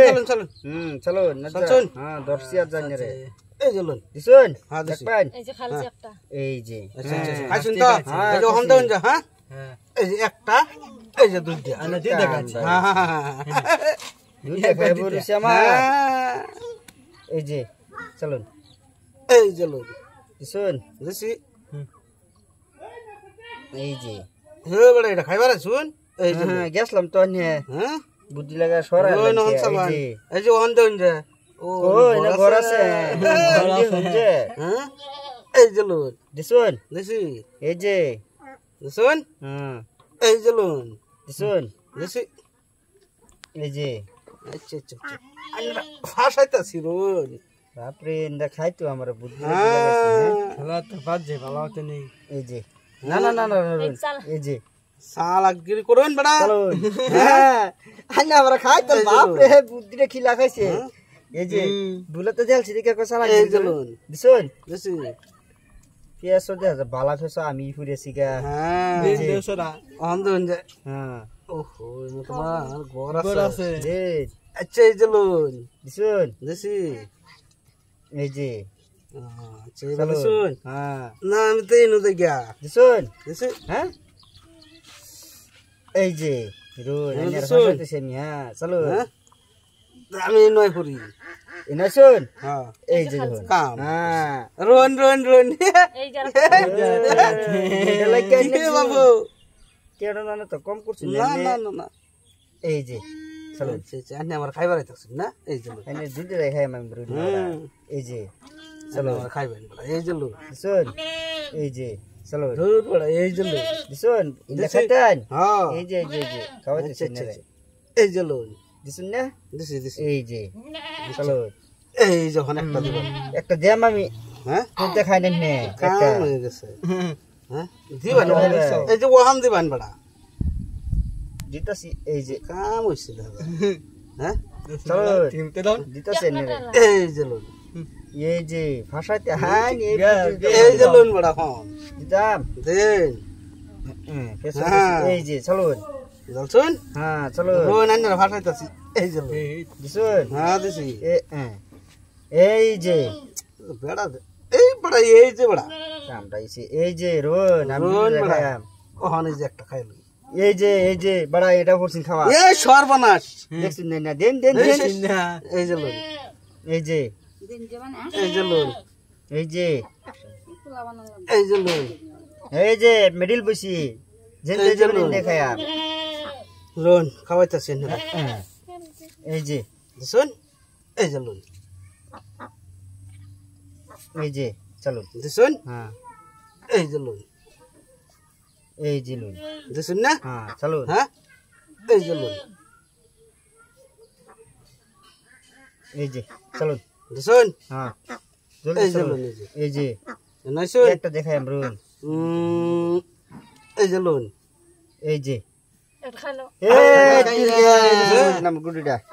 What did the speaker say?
চলুন চলুন চলো চলুন হ্যাঁ দর্শি আর জানি রে এই চলুন দিছুন হ্যাঁ দিছি দেখবেন এই যে খালছি একটা এই যে আচ্ছা আচ্ছা খাইছুন তো এই যে ওখান দেন যা হ্যাঁ এই যে একটা এই যে দুইটা আনা দি দেখাচ্ছি হ্যাঁ দুইটা খাইবো রুসি আমার এই যে চলুন এই চলুন দিছুন দিছি এই যে হে বড় এটা খাইবার শুন এই যে হ্যাঁ গেছলাম তো হ্যাঁ হ্যাঁ বুদ্ধি লাগা সরা ওই নহন সাবান এই যে ওখান দেন যা ও এনে ঘর আছে হচ্ছে হ্যাঁ এই চলুন দিছুন দিছি এই যে দিছুন হ্যাঁ এই চলুন দিছুন দিছি এই যে আচ্ছা আচ্ছা আন্না ফাসাইতাছি রোন বাপরে এন্দা খাইতো আমার বুদ্ধি খেলা তো বাজে ভালো হতে নেই এই যে না না না না এই যে সালাগিরি করবেন বড়া চলো হ্যাঁ আন্না আমরা খাইতো বাপরে বুদ্ধিটা খিলা খাইছে এই যে বুলাতে যালছি দেখে কসা লাগে এই চলুন দিছুন দিছি পেয়াসো দে বালা ফেসো আমি ফুরেছি গা হ্যাঁ দেশরা অন্ধন যায় হ্যাঁ ওহো তোমার ঘর আছে যে আচ্ছা এই চলুন দিছুন দিছি এই যে আচ্ছা এই দিছুন হ্যাঁ না আমি তো এনে দে গিয়া দিছুন দিছি হ্যাঁ এই যে রোন এই এনে দিছুন। রাখাইতেছে আমি হ্যাঁ চলো হ্যাঁ আমি নয় করি এনাছুন হ্যাঁ এই যে রোন কাম হ্যাঁ রোন রোন রোন এই যারা বাবু কেন না তো কম করছিস না না না না এই যে চলো আচ্ছা আচ্ছা আপনি আমার খাইবার আইতাছেন না এই চলুন এনে দুটো রেখাই আমি রোন এই যে চলো আমার খাইবেন বড়া এই চলুন দিছুন এই যে চলো দূর বড়া এই চলুন দিছুন ইন্দা খাইতেন হ্যাঁ এই যে খাওয়াইতেছে আচ্ছা না আচ্ছা এই চলুন দিছুন না দিছি দিছি এই যে চলো এই যখন একটা দিবেন একটা দেম আমি হ্যাঁ কোনটা খাই নেন নে একটা কাম হয়ে গেছে হ্যাঁ দিবেন এই যে ওহান দিবেন বড়া দিতাছি এই যে কাম হইছে দাদা হ্যাঁ চলো দিতাছে নে এই চলুন এই যে ভাষাতে হাই এই চলুন বড়া হন দিতাম দেন এই যে চলো জলছুন হ্যাঁ চলো রোন আন্নার ভাষাইতাছি এই চলুন দিছুন হ্যাঁ দিছি এই যে বেড়া এই বড়া এই যে বড়া কামড়াইছে এই যে রোন আমি রোন বড়া দেখাম ওখানে যে একটা খাইলো এই যে বড়া এটা করছিন খাওয়া এই সর্বনাশ দেখছিন না দেন দেন দেন এই যে লোন এই যে এই যে লোন এই যে এই যে লোন এই যে মিডিল বসি যেন এই যে যেন লোন। দেখায়া লোন খাওয়াইতাছেন না এই যে দিছুন এই যে লোন এই যে চলো দিছুন হ্যাঁ এই যে লোন এই যে লুন দিছুন না হ্যাঁ চলো হ্যাঁ এই যে লোন এই যে চলো দিছুন হ্যাঁ এই জলদি যে চলো লোন এই যে নাইছুন একটা দেখাই আমরুন এই যে লোন এই যে এটা খালো এই নাম গুডিটা